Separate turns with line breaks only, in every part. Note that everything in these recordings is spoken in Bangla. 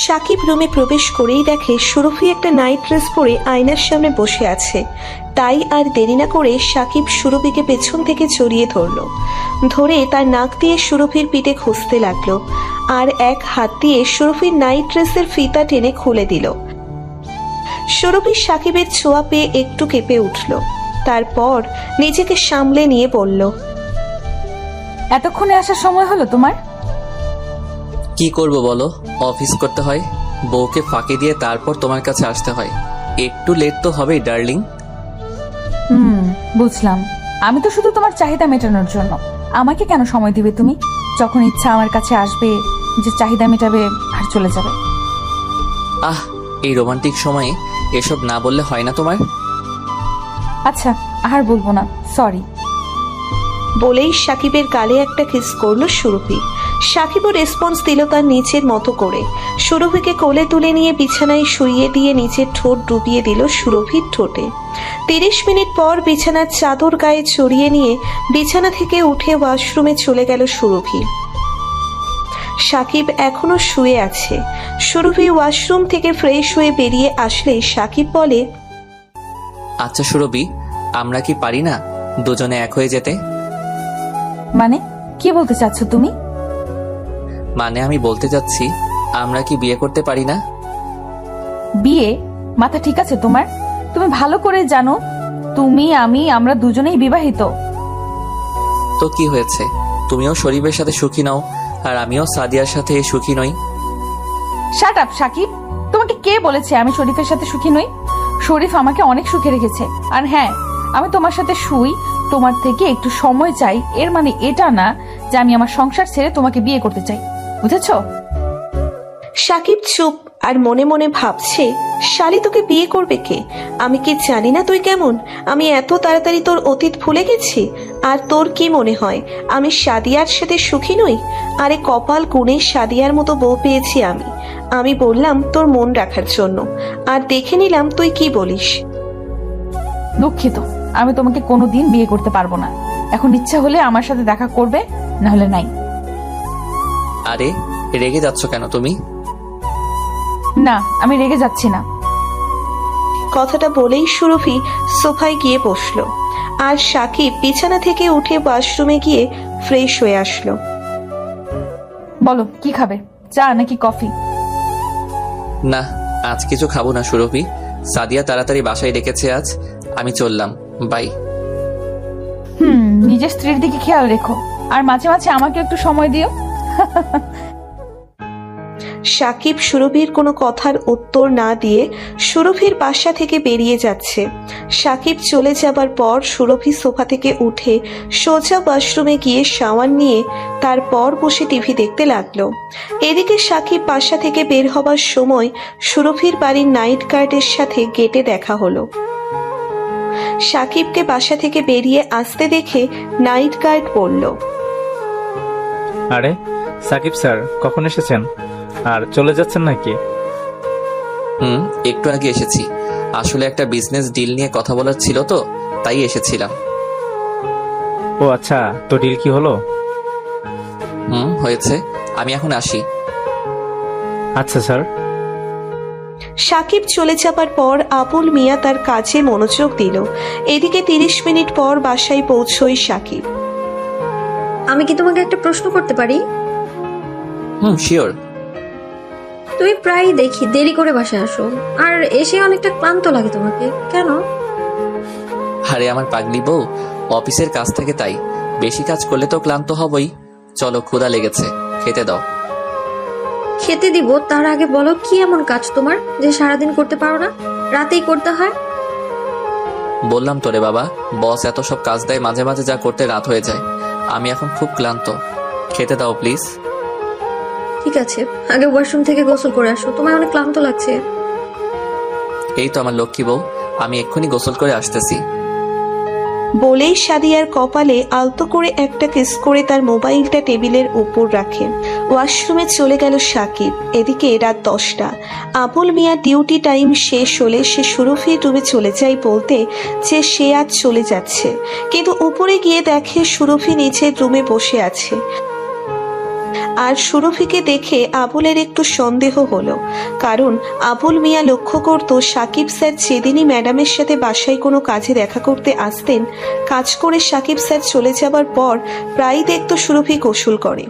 সাকিব রুমে প্রবেশ করেই দেখে সুরভি একটা নাইট ড্রেস পরে আয়নার সামনে বসে আছে। তাই আর দেরি না করে সাকিব সুরভিকে পেছন থেকে জড়িয়ে ধরে তার নাক দিয়ে সুরভির পিঠে খুঁজতে লাগলো, আর এক হাত দিয়ে সুরভির নাইট ড্রেসের ফিতা টেনে খুলে দিল। সুরভি সাকিবের ছোঁয়া পেয়ে একটু কেঁপে উঠল, তারপর নিজেকে সামলে নিয়ে বলল,
এতক্ষণে আসার সময় হলো তোমার?
কি করব বলো, অফিস করতে হয়, বউকে ফাঁকি দিয়ে তারপর তোমার কাছে আসতে হয়, একটু লেট তো হবেই ডার্লিং।
বুঝলাম। আমি তো শুধু তোমার চাহিদা মেটানোর জন্য। আমাকে কেন সময় দিবে তুমি? যখন ইচ্ছা আমার কাছে আসবে, যে চাহিদা মেটাবে আর চলে যাবে।
আহ, এই রোমান্টিক সময়ে এসব না বললে হয় না তোমার?
আচ্ছা, আর বলবো না, সরি।
বলেই সাকিবের গালে একটা কিস করলো সুরভি। সাকিবও রেসপন্স দিল তার নিচের মতো করে। সুরভিকে কোলে তুলে নিয়ে বিছানায় শুইয়ে দিয়ে নিচের ঠোঁট ডুবিয়ে দিল সুরভির ঠোঁটে। 30 মিনিট পর বিছানার চাদর গায়ে চড়িয়ে নিয়ে বিছানা থেকে উঠে ওয়াশরুমে চলে গেল সুরভি। সাকিব এখনো শুয়ে আছে। সুরভি ওয়াশরুম থেকে ফ্রেশ হয়ে বেরিয়ে আসলে সাকিব বলে,
আচ্ছা সুরভি, আমরা কি পারি না দুজনে এক হয়ে যেতে?
মানে কি বলতে চাচ্ছ তুমি?
মানে আমি বলতে চাচ্ছি, আমরা কি বিয়ে করতে পারি না?
বিয়ে? মাথা ঠিক আছে তোমার? তুমি ভালো করে জানো তুমি আমরা দুজনেই বিবাহিত।
তো কি হয়েছে, তুমিও শরীফের সাথে সুখী নও আর আমিও সাদিয়ার সাথে সুখী নই।
শাট আপ সাকিব, তোমাকে কে বলেছে আমি শরীফের সাথে সুখী নই? শরীফ আমাকে অনেক সুখে রেখেছে। আর হ্যাঁ, আমি তোমার সাথে শুই, তোমার থেকে একটু সময় চাই, এর মানে এটা না যে আমি আমার সংসার ছেড়ে তোমাকে বিয়ে করতে চাই, বুঝেছো?
সাকিব চুপ আর মনে মনে ভাবছে, শালি তোকে বিয়ে করবে কে? আমি কি জানি না তুই কেমন? আমি এত তাড়াতাড়ি তোর অতীত ভুলে গেছি? আর তোর কি মনে হয় আমি সাদিয়ার সাথে সুখী নই? আরে কপাল গুণে সাদিয়ার মতো বউ পেয়েছি আমি বললাম তোর মন রাখার জন্য, আর দেখে নিলাম তুই কি বলিস।
দুঃখিত, আমি তোমাকে কোনোদিন বিয়ে করতে পারবো না। এখন ইচ্ছা হলে আমার সাথে দেখা করবে, না হলে নাই।
আরে রেগে যাচ্ছ কেন তুমি?
না, আমি রেগে যাচ্ছি না।
কথাটা বলেই সুরভি সোফায় গিয়ে বসলো, আর সাকিব বিছানা থেকে উঠে ওয়াশরুমে গিয়ে ফ্রেশ হয়ে আসলো।
বলো কি খাবে, চা নাকি কফি?
না, আজ কিছু খাবো না সুরভি। সাদিয়া তাড়াতাড়ি বাসায় ডেকেছে আজ, আমি চললাম, বাই।
নিজের স্ত্রীর দিকে খেয়াল রেখো, আর মাঝে মাঝে আমাকে একটু সময় দিও।
সাকিব সুরভির কোনো কথার উত্তর না দিয়ে সুরভির বাসা থেকে বেরিয়ে যাচ্ছে। সাকিব চলে যাবার পর সুরভি সোফা থেকে উঠে সোজা ওয়াশরুমে গিয়ে শাওয়ার নিয়ে তারপর বসে টিভি দেখতে লাগলো। এদিকে সাকিব বাসা থেকে বের হবার সময় সুরভির বাড়ির নাইট গার্ডের সাথে গেটে দেখা হলো। সাকিবকে বাসা থেকে বেরিয়ে আসতে দেখে নাইট গার্ড বলল,
আরে সাকিব স্যার, কখন এসেছেন? আর চলে যাচ্ছেন নাকি?
একটু আগে এসেছি। আসলে একটা বিজনেস ডিল নিয়ে কথা বলার ছিল তো, তাই এসেছিলাম।
ও আচ্ছা, তো ডিল কি হলো?
হয়েছে, আমি এখন আসি।
আচ্ছা স্যার।
সাকিব চলে যাবার পর আবুল মিয়া তার কাজে মনোযোগ দিল। এদিকে 30 মিনিট পর বাসায় পৌঁছই সাকিব।
আমি কি তোমাকে একটা প্রশ্ন করতে পারি?
শিওর।
তুমি প্রায়ই দেখি দেরি করে বাসায় আসো, আর এসে অনেকটা ক্লান্ত লাগে তোমাকে, কেন?
আরে আমার পাগলি বউ, অফিসের কাজ থেকে, তাই বেশি কাজ করলে তো ক্লান্ত হবই। চলো, ক্ষুধা লেগেছে, খেতে দাও।
খেতে দিব তার আগে বলো, কি এমন কাজ তোমার যে সারাদিন করতে পারো না, রাতেই করতে হয়?
বললাম তোরে বাবা, বস এত সব কাজ দেয়, মাঝে মাঝে যা করতে রাত হয়ে যায়। আমি এখন খুব ক্লান্ত, খেতে দাও প্লিজ।
ঠিক আছে, আগে ওয়াশরুম থেকে গোসল করে আসো, তোমার অনেক ক্লান্ত লাগছে।
এই তো আমার লক্ষ্মী বউ, আমি এক্ষুনি গোসল করে আসতেছি।
বলেই সাদিয়ার কপালে আলতো করে একটা কিস করে তার মোবাইলটা টেবিলের উপর রাখে ওয়াশরুমে চলে গেল সাকিব। এদিকে রাত 10টা। আবুল মিয়া ডিউটি টাইম শেষ হলে সে সুরভির রুমে চলে যায় বলতে যে সে আজ চলে যাচ্ছে, কিন্তু উপরে গিয়ে দেখে সুরভি নিচের রুমে বসে আছে। আর সুরভিকে দেখে আবুলের একটু সন্দেহ হলো, কারণ আবুল মিয়া লক্ষ্য করত সাকিব স্যার যেদিনই ম্যাডামের সাথে বাসায় কোনো কাজে দেখা করতে আসতেন, কাজ করে সাকিব স্যার চলে যাবার পর প্রায়ই দেখত সুরভি গোসল করে,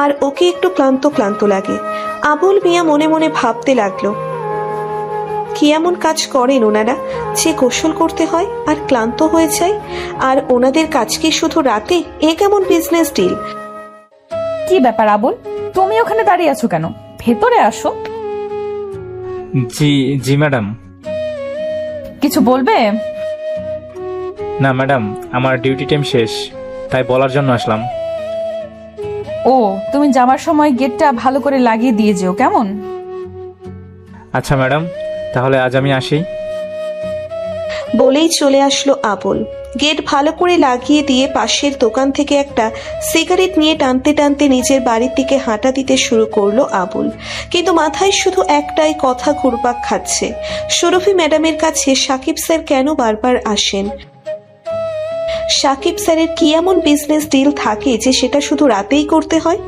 আর ওকে একটু ক্লান্ত ক্লান্ত লাগে। আবুল মিয়া মনে মনে ভাবতে লাগলো, কি এমন কাজ করেন ওনারা যে গোসল করতে হয় আর ক্লান্ত হয়ে যায়? আর ওনাদের কাজ কি শুধু রাতে? এ কেমন বিজনেস ডিল?
কি ব্যাপার আবুল, তুমি ওখানে দাঁড়িয়ে আছো কেন? ভেতরে আসো।
জি জি ম্যাডাম।
কিছু বলবে?
না ম্যাডাম, আমার ডিউটি টাইম শেষ, তাই বলার জন্য আসলাম।
ও, তুমি যাওয়ার সময় গেটটা ভালো করে লাগিয়ে দিয়ে যেও, কেমন?
আচ্ছা ম্যাডাম, তাহলে আজ আমি আসি।
বলেই চলে আসলো আবুল। গেট ভালো করে লাগিয়ে দিয়ে পাশের দোকান থেকে একটা সিগারেট নিয়ে টানতে টানতে নিজের বাড়ির দিকে হাঁটা দিতে শুরু করলো আবুল। কিন্তু মাথায় শুধু একটাই কথা ঘুরপাক খাচ্ছে, সুরভি ম্যাডামের কাছে সাকিব স্যার কেন বারবার আসেন? সাকিব স্যারের কি এমন বিজনেস ডিল থাকে যে সেটা শুধু রাতেই করতে হয়?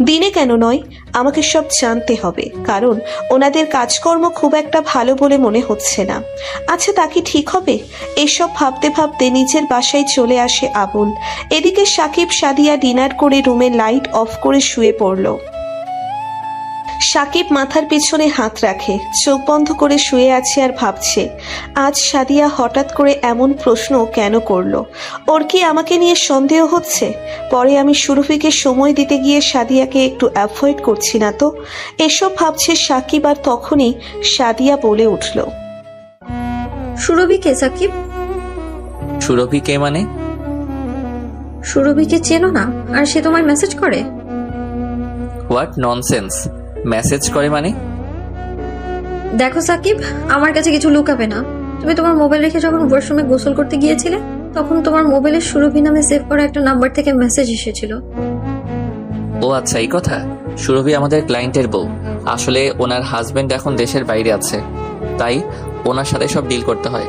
দিনে কেন নয়? আমাকে সব জানতে হবে, কারণ ওনাদের কাজকর্ম খুব একটা ভালো বলে মনে হচ্ছে না। আচ্ছা, তা কি ঠিক হবে? এসব ভাবতে ভাবতে নিজের বাসায় চলে আসে আবুল। এদিকে সাকিব সাদিয়া ডিনার করে রুমের লাইট অফ করে শুয়ে পড়ল। সাকিব মাথার পিছনে হাত রাখে, চোখ বন্ধ করে শুয়ে আছে আর ভাবছে, আজ সাদিয়া হঠাৎ করে এমন প্রশ্ন কেন করলো? ওর কি আমাকে নিয়ে সন্দেহ হচ্ছে? পরে আমি সুরভিকে সময় দিতে গিয়ে সাদিয়াকে একটু অ্যাভয়েড করছি না তো? এসব ভাবছে সাকিব, আর তখনই সাদিয়া বলে উঠল,
সুরভি কে সাকিব?
সুরভি কে মানে?
সুরভিকে চেনো না আর সে তোমায় মেসেজ করে?
What nonsense! মেসেজ করে মানে?
দেখো সাকিব, আমার কাছে কিছু লুকাবে না। তুমি তোমার মোবাইল রেখে যখন ওয়াশরুমে গোসল করতে গিয়েছিলে, তখন তোমার মোবাইলে সুরভি নামে সেভ করা একটা নাম্বার থেকে মেসেজ এসেছিল।
ও আচ্ছা, এই কথা। সুরভি আমাদের ক্লায়েন্টের বউ। আসলে ওনার হাজবেন্ড এখন দেশের বাইরে আছে, তাই ওনার সাথে সব ডিল করতে হয়।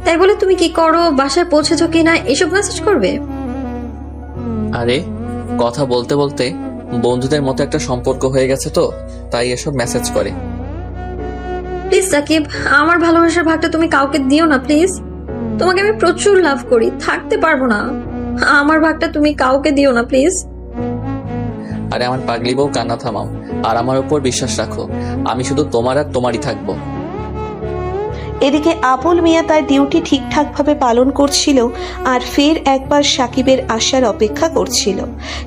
তাই বলে তুমি কি করো, বাসায় পৌঁছেছো কিনা, এসব মেসেজ করবে?
আরে, কথা বলতে বলতে বন্ধুদের মতো একটা সম্পর্ক হয়ে গেছে, তো তাই এসব মেসেজ করে।
প্লিজ সাকিব, আমার ভালোবাসার ভাগটা তুমি কাউকে দিও না প্লিজ। তোমাকে আমি প্রচুর লাভ করি, থাকতে পারবো না। আমার ভাগটা তুমি কাউকে দিও না প্লিজ।
আরে আমার পাগলি বউ, কান্না থামাও আর আমার উপর বিশ্বাস রাখো। আমি শুধু তোমার আর তোমারই থাকবো।
এদিকে আবুল মিয়া তার ডিউটি ঠিকঠাকভাবে পালন করছিল আর ফের একবার সাকিবের আসার অপেক্ষা করছিল,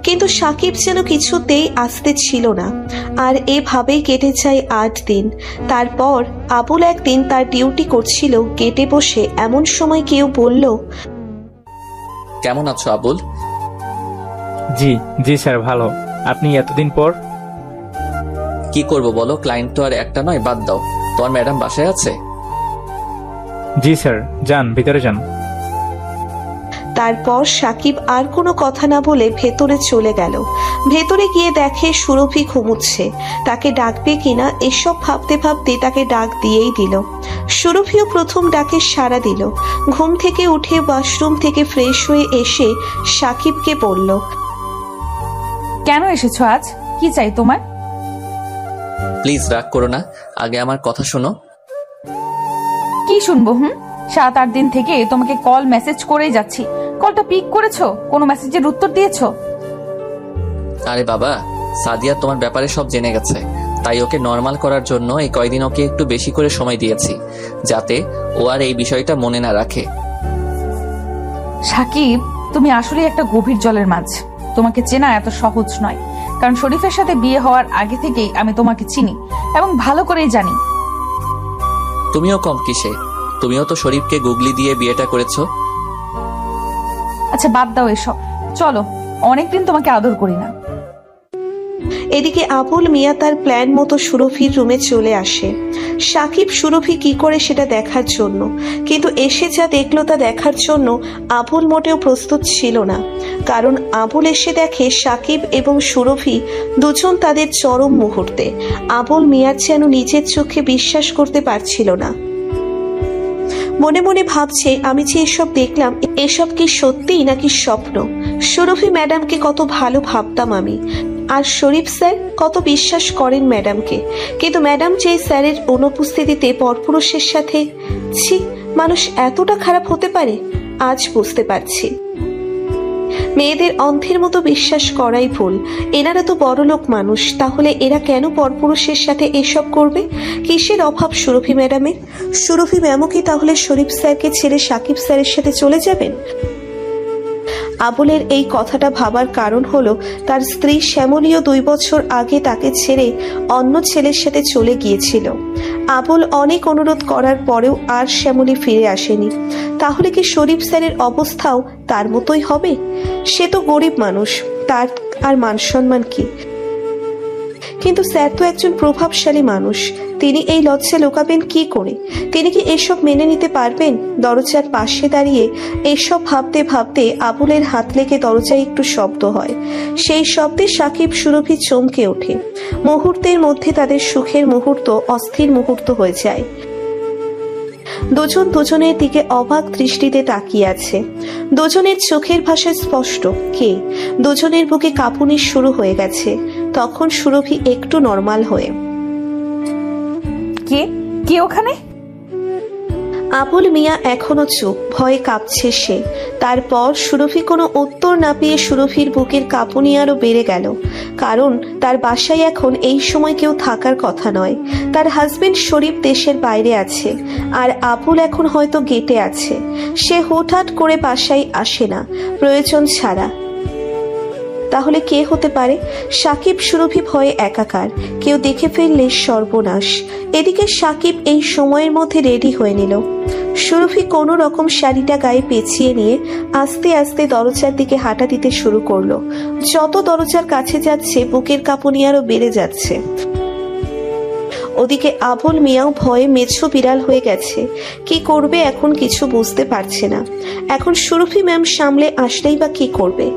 কিন্তু সাকিব যেন কিছুতেই আসতে ছিল না। আর এভাবেই কেটে যায় 8 দিন। তারপর আবুল একদিন তার ডিউটি করছিল গেটে বসে, এমন সময় কেউ বলল,
কেমন আছো আবুল?
জি জি স্যার, ভালো। আপনি এতদিন পর?
কি করব বলো, ক্লায়েন্ট তো আর একটা নয়, বাদ দাও। তোমার ম্যাডাম বাসায় আছে?
জি স্যার, যান ভিতরে যান।
তারপর সাকিব আর কোনো কথা না বলে ভেতরে চলে গেল। ভেতরে গিয়ে দেখে সুরভি ঘুমুচ্ছে। তাকে ডাকবে কিনা এসব ভাবতে ভাবতে তাকে ডাক দিয়েই দিল। সুরভিও প্রথম ডাকে সাড়া দিল। ঘুম থেকে উঠে ওয়াশরুম থেকে ফ্রেশ হয়ে এসে সাকিবকে বলল,
কেন এসেছো আজ? কি চাই তোমার?
প্লিজ রাগ করো না, আগে আমার কথা শোনো।
কি শুনবো? 7-8 দিন থেকে তোমাকে কল মেসেজ করেই যাচ্ছি, কলটা পিক করেছো? কোনো মেসেজের উত্তর দিয়েছো?
আরে বাবা, সাদিয়া তোমার ব্যাপারে সব জেনে গেছে, তাই ওকে নর্মাল করার জন্য এই কয়দিন ওকে একটু বেশি করে সময় দিয়েছি, যাতে ও আর এই বিষয়টা মনে না রাখে।
সাকিব, তুমি আসলে একটা গভীর জলের মাছ। তোমাকে চেনা এত সহজ নয়, কারণ শরীফের সাথে বিয়ে হওয়ার আগে থেকেই আমি তোমাকে চিনি এবং ভালো করেই জানি।
তুমিও কম কিসে? তুমিও তো শরীফকে গুগলি দিয়ে বিয়েটা করেছো।
আচ্ছা বাদ দাও এসব, চলো, অনেকদিন তোমাকে আদর করি না।
এদিকে আবুল মিয়া তার প্ল্যান মতো সুরভির রুমে চলে আসে সাকিব সুরভি কি করে সেটা দেখার জন্য, কিন্তু এসে যা দেখলো তা দেখার জন্য আবুল মোটেও প্রস্তুত ছিল না। কারণ আবুল এসে দেখে সাকিব এবং সুরভি দুজন তাদের চরম মুহূর্তে। আবুল মিয়ার যেন নিজের চোখে বিশ্বাস করতে পারছিল না। মনে মনে ভাবছে, আমি যে এসব দেখলাম, এসব কি সত্যি নাকি স্বপ্ন? সুরভি ম্যাডামকে কত ভালো ভাবতাম আমি, আর শরীফ স্যার কত বিশ্বাস করেন ম্যাডামকে, কিন্তু ম্যাডাম যে স্যারের অনুপস্থিতিতে পরপুরুষের সাথে, ছি, মানুষ এতটা খারাপ হতে পারে আজ বুঝতে পারছি। মেয়েদের অন্ধের মতো বিশ্বাস করাই ভুল। এনারা তো বড়লোক মানুষ, তাহলে এরা কেন পরপুরুষের সাথে এসব করবে? কিসের অভাব সুরভি ম্যাডামের? সুরভি ম্যামও কি তাহলে শরীফ স্যারকে ছেড়ে সাকিব স্যারের সাথে চলে যাবেন? আবুলের এই কথাটা ভাবার কারণ হলো তার স্ত্রী শ্যামলীও 2 বছর আগে তাকে ছেড়ে অন্য ছেলের সাথে চলে গিয়েছিল। আবুল অনেক অনুরোধ করার পরেও আর শ্যামলী ফিরে আসেনি। তাহলে কি শরীফ স্যারের অবস্থাও তার মতোই হবে? সে তো গরিব মানুষ, তার আর মান সম্মান কি? কিন্তু স্যার তো একজন প্রভাবশালী মানুষ, তিনি এই লজ্জা লুকাবেন কি করে? তিনি কি এসব মেনে নিতে পারবেন? দরজার পাশে দাঁড়িয়ে এসব ভাবতে ভাবতে আবুলের হাত লেগে দরজায় একটু শব্দ হয়। সেই শব্দে সাকিব সুরভি চমকে ওঠে। মুহূর্তের মধ্যে তাদের সুখের মুহূর্ত অস্থির মুহূর্ত হয়ে যায়। দুজন দুজনের দিকে অবাক দৃষ্টিতে তাকিয়ে আছে। দুজনের চোখের ভাষা স্পষ্ট, কে? দুজনের বুকে কাঁপুনি শুরু হয়ে গেছে। তখন সুরভি একটু নরমাল হয়ে,
কে কে ওখানে?
আবুল মিয়া এখনো চুপ, ভয়ে কাঁপছে সে। তারপর সুরভি কোনো উত্তর না পেয়ে সুরভির বুকের কাঁপুনি আরো বেড়ে গেল, কারণ তার বাসায় এখন এই সময় কেউ থাকার কথা নয়। তার হাজবেন্ড শরীফ দেশের বাইরে আছে, আর আবুল এখন হয়তো গেটে আছে। সে হুটহাট করে বাসায় আসে না প্রয়োজন ছাড়া। তাহলে কে হতে পারে? সাকিব সুরভি ভয়ে একাকার, কেউ দেখে ফেললে সর্বনাশ। এদিকে সাকিব এই সময়ের মধ্যে রেডি হয়ে নিল। সুরভি কোনো রকম শাড়িটা গায়ে পেঁচিয়ে নিয়ে আস্তে আস্তে দরজার দিকে হাঁটা দিতে শুরু করলো। যত দরজার কাছে যাচ্ছে বুকের কাঁপুনি আরো বেড়ে যাচ্ছে। ওদিকে আবুল মিয়াও ভয়ে মেছো বিড়াল হয়ে গেছে। কি করবে এখন কিছু বুঝতে পারছে না। এখন সুরভি ম্যাম সামলে আসলেই বা কি করবে?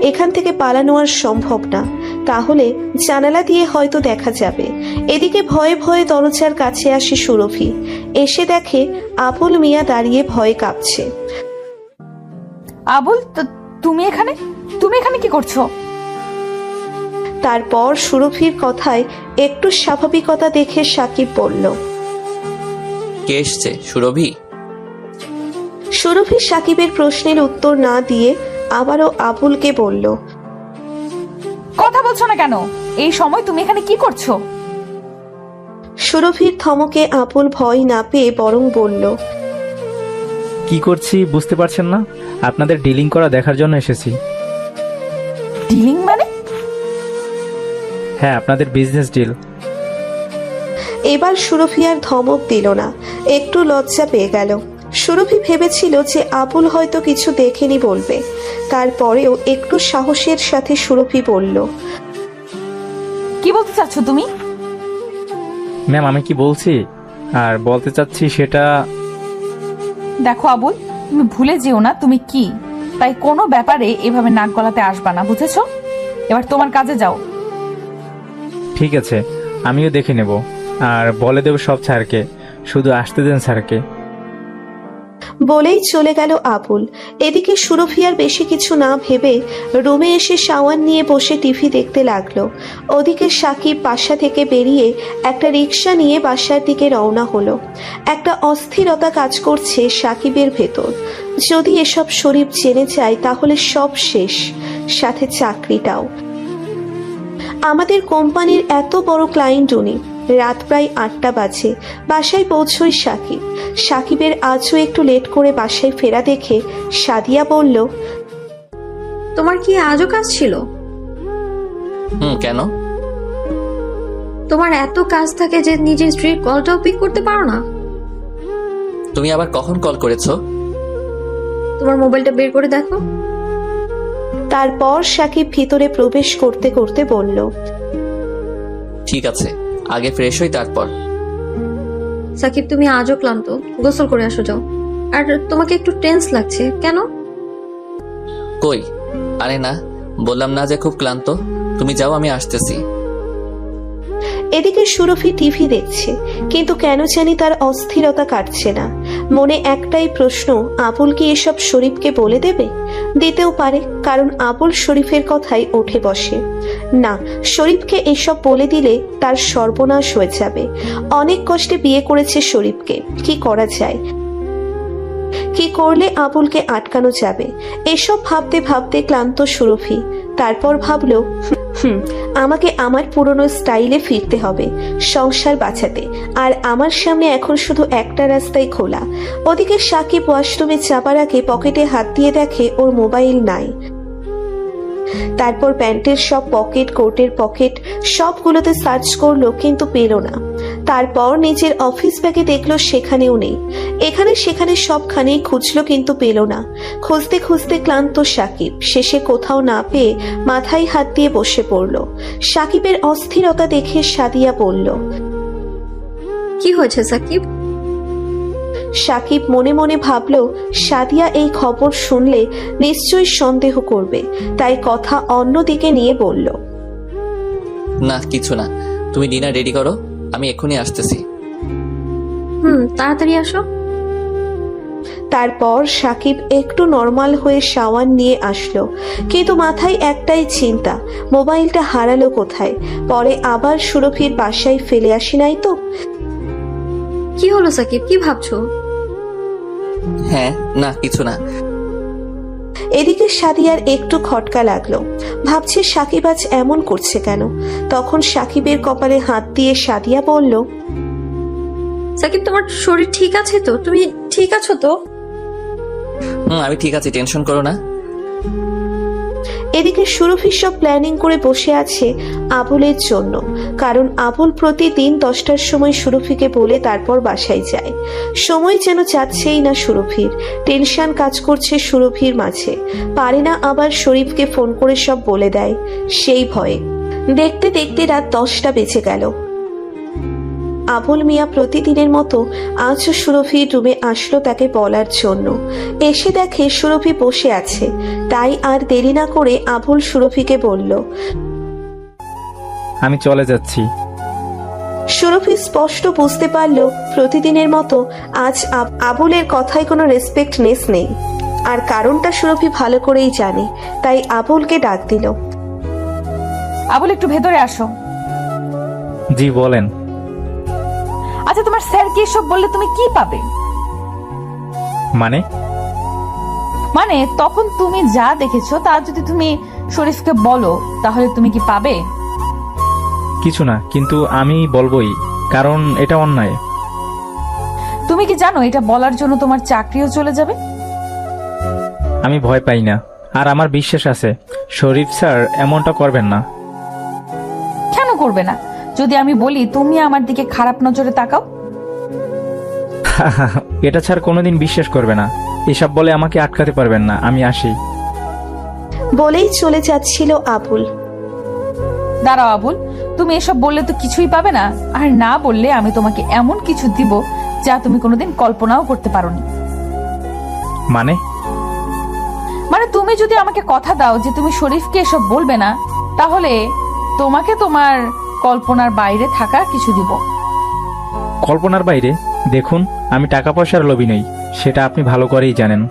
এখান থেকে পালানো আর সম্ভব না। তাহলে জানালা দিয়ে হয়তো দেখা যাবে। এদিকে ভয়ে ভয়ে দরজার কাছে আসে সুরভি। এসে দেখে আবুল মিয়া দাঁড়িয়ে ভয়ে কাঁপছে।
আবুল, তুমি এখানে কি করছো?
তারপর সুরভির কথায় একটু স্বাভাবিকতা দেখে সাকিব বলল,
কে এসছে সুরভি?
সুরভি সাকিবের প্রশ্নের উত্তর না দিয়ে আবারও আবুলকে বলল,
কথা বলছো না কেন? এই সময় তুমি এখানে কি করছো?
সুরভির ধমকে আবুল ভয় না পেয়ে বরং বলল,
কি করছি বুঝতে পারছেন না? আপনাদের ডিলিং করা দেখার জন্য এসেছি।
ডিলিং মানে?
হ্যাঁ, আপনাদের বিজনেস ডিল।
এবার সুরভি আর ধমক দিল না, একটু লজ্জা পেয়ে গেল। সুরভি ভেবেছিল যে আবুল হয়তো কিছু দেখেনি বলবে। তারপরেও একটু সাহসের সাথে সুরভি বলল,
কি বলতে চাচ্ছ তুমি?
ম্যাম, আমি কি বলছি আর বলতে চাচ্ছি সেটা।
দেখো আবুল, তুমি ভুলে যেও না তুমি কি, তাই কোনো ব্যাপারে এভাবে নাক গলাতে আসবা না, বুঝেছো? এবার তোমার কাজে যাও।
ঠিক আছে, আমিও দেখে নেব আর বলে দেব সব স্যারকে, শুধু আসতে দেন স্যারকে।
বলেই চলে গেল আবুল। এদিকে সুরভি আর বেশি কিছু না ভেবে রুমে এসে শাওয়ার নিয়ে বসে টিভি দেখতে লাগলো। ওদিকে সাকিব বাসা থেকে বেরিয়ে একটা রিক্সা নিয়ে বাসার দিকে রওনা হলো। একটা অস্থিরতা কাজ করছে সাকিবের ভেতর। যদি এসব শরীফ জেনে যায় তাহলে সব শেষ, সাথে চাকরিটাও। আমাদের কোম্পানির এত বড় ক্লায়েন্ট উনি। রাত প্রায় 8টা বাজে। বাসায় পৌঁছই সাকিব। সাকিবের আজও একটু লেট করে বাসায় ফেরা দেখে সাদিয়া বলল,
তোমার কি আজও কাজ ছিল?
কেন?
তোমার এত কাজ থাকে যে নিজের স্ত্রীর কলটাও পিক করতে পারো না?
তুমি আবার কখন কল করেছো?
তোমার মোবাইলটা বের করে দেখো।
তারপর সাকিব ভিতরে প্রবেশ করতে করতে বলল,
ঠিক আছে, আগে ফ্রেশ হই তারপর।
সাকিব, তুমি আজও ক্লান্ত, গোসল করে আসো যাও। আর তোমাকে একটু টেন্স লাগছে কেন?
কই, আরে না, বললাম না যে খুব ক্লান্ত। তুমি যাও, আমি আসতেছি।
এদিকে সুরভি টিভি দেখছে, কিন্তু কেন জানি তার অস্থিরতা কাটছে না। মনে একটাই প্রশ্ন, আবুল কি এসব শরীফকে বলে দেবে? দিতেও পারে, কারণ আবুল শরীফের কথাই ওঠে বসে। না, শরীফকে এসব বলে দিলে তার সর্বনাশ হয়ে যাবে। অনেক কষ্টে বিয়ে করেছে শরীফকে, কি করা যায়? কি করলে আবুলকে আটকানো যাবে? এসব ভাবতে ভাবতে ক্লান্ত সুরভি। তারপর ভাবলো, আমাকে আমার পুরনো স্টাইলে ফিরতে হবে সংসার বাঁচাতে। আর আমার সামনে এখন শুধু একটা রাস্তাই খোলা। ওদিকে সাকিব ওয়াশরুমে যাবার আগে পকেটে হাত দিয়ে দেখে ওর মোবাইল নাই। তারপর প্যান্টের সব পকেট, কোটের পকেট সবগুলোতে সার্চ করলো, কিন্তু পেল না। তারপর নিজের অফিস ব্যাগে দেখলো, সেখানেও নেই। এখানে সেখানে সবখানেই খুঁজলো, কিন্তু পেল না। খুঁজতে খুঁজতে ক্লান্ত সাকিব শেষে কোথাও না পেয়ে মাথায় হাত দিয়ে বসে পড়ল। সাকিবের অস্থিরতা দেখে সাদিয়া বলল,
কি হয়েছে সাকিব?
সাকিব মনে মনে ভাবল, সাদিয়া এই খবর শুনলে নিশ্চয়ই সন্দেহ করবে, তাই কথা অন্যদিকে নিয়ে বলল,
না কিছু না, তুমি ডিনার রেডি করো, আমি এক্ষুনি আসতেছি।
তাড়াতাড়ি আসো।
তারপর সাকিব একটু নর্মাল হয়ে শাওয়ার নিয়ে আসলো, কিন্তু মাথায় একটাই চিন্তা, মোবাইলটা হারালো কোথায়? পরে আবার সুরভির বাসায় ফেলে আসি নাই তো?
কি হলো সাকিব, কি ভাবছো?
হ্যাঁ, না কিছু না।
এদিকে সাদিয়ার একটু খটকা লাগলো, ভাবছে সাকিব আজ এমন করছে কেন। তখন সাকিবের কপালে হাত দিয়ে সাদিয়া বলল,
সাকিব তোমার শরীর ঠিক আছে তো? তুমি ঠিক আছো তো?
আমি ঠিক আছি, টেনশন করো না।
এদিকে সুরভি সব প্ল্যানিং করে বসে আছে আবুলের জন্য, কারণ আবুল প্রতিদিন 10টার সময় সুরভিকে বলে তারপর বাসায় যায়। সময় যেন যাচ্ছেই না সুরভির, টেনশন কাজ করছে সুরভির মাঝে। পারে না আবার শরীফকে ফোন করে সব বলে দেয়, সেই ভয়ে। দেখতে দেখতে রাত 10টা বেজে গেল। আবুল মিয়া প্রতিদিনের মতো আজও সুরভির রুমে আসলো তাকে বলার জন্য। এসে দেখে সুরভি বসে আছে, তাই আর দেরি না করে আবুল সুরভিকে বলল,
আমি চলে যাচ্ছি।
সুরভি স্পষ্ট বুঝতে পারল প্রতিদিনের মতো আজ আবুলের কথায় কোনো রেসপেক্টনেস নেই। আর কারণটা সুরভি ভালো করেই জানে, তাই আবুলকে ডাক দিল।
আবুল একটু ভেতরে আসো।
জি বলেন।
আচ্ছা, তোমার স্যার কি এসব বললে তুমি কি পাবে?
মানে
তখন তুমি যা দেখেছো তা যদি তুমি শরীফকে বলো, তাহলে তুমি কি পাবে?
কিছু না, কিন্তু আমি বলবোই, কারণ এটা অন্যায়।
তুমি কি জানো এটা বলার জন্য তোমার চাকরিও চলে যাবে?
আমি ভয় পাই না, আর আমার বিশ্বাস আছে শরীফ স্যার এমনটা করবেন না।
কেন করবে না? যদি আমি বলি তুমি আমার দিকে খারাপ নজরে তাকাও?
এটা ছাড় কোনোদিন বিশ্বাস করবে না। এসব বলে আমাকে আটকাতে পারবেন না, আমি আসি।
বলেই চলে যাচ্ছিল আবুল।
দাঁড়াও আবুল, তুমি এসব বললে তো কিছুই পাবে না, আর না বললে আমি তোমাকে এমন কিছু দিব যা তুমি কোনোদিন কল্পনাও করতে পারোনি। মানে তুমি যদি আমাকে কথা দাও যে তুমি শরীফকে এসব বলবে না, তাহলে তোমাকে তোমার কল্পনার বাইরে থাকা কিছু দিব।
কল্পনার বাইরে? দেখুন, আমি টাকা পয়সার লোভী নই, সেটা আপনি ভালো করেই জানেন।